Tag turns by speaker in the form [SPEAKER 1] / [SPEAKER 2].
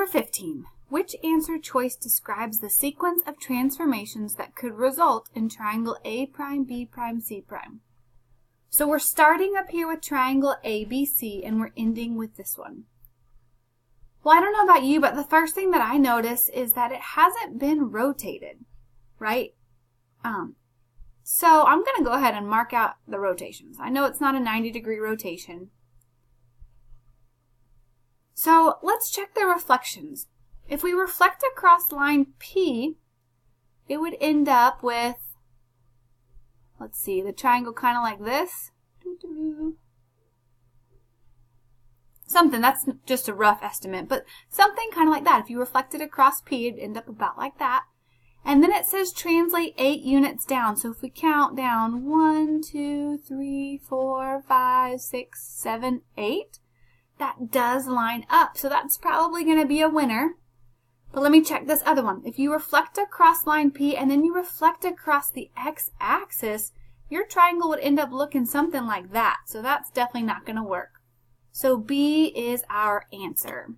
[SPEAKER 1] Number 15. Which answer choice describes the sequence of transformations that could result in triangle A prime, B prime, C prime? So we're starting up here with triangle ABC and we're ending with this one. Well, I don't know about you, but the first thing that I notice is that it hasn't been rotated, right? So I'm going to go ahead and mark out the rotations. I know it's not a 90-degree rotation. So let's check the reflections. If we reflect across line P, it would end up with, let's see, the triangle kind of like this. Something, that's just a rough estimate, but something kind of like that. If you reflect it across P, it'd end up about like that. And then it says translate 8 units down. So if we count down 1, 2, 3, 4, 5, 6, 7, 8, that does line up. So that's probably going to be a winner. But let me check this other one. If you reflect across line P and then you reflect across the x-axis, your triangle would end up looking something like that. So that's definitely not going to work. So B is our answer.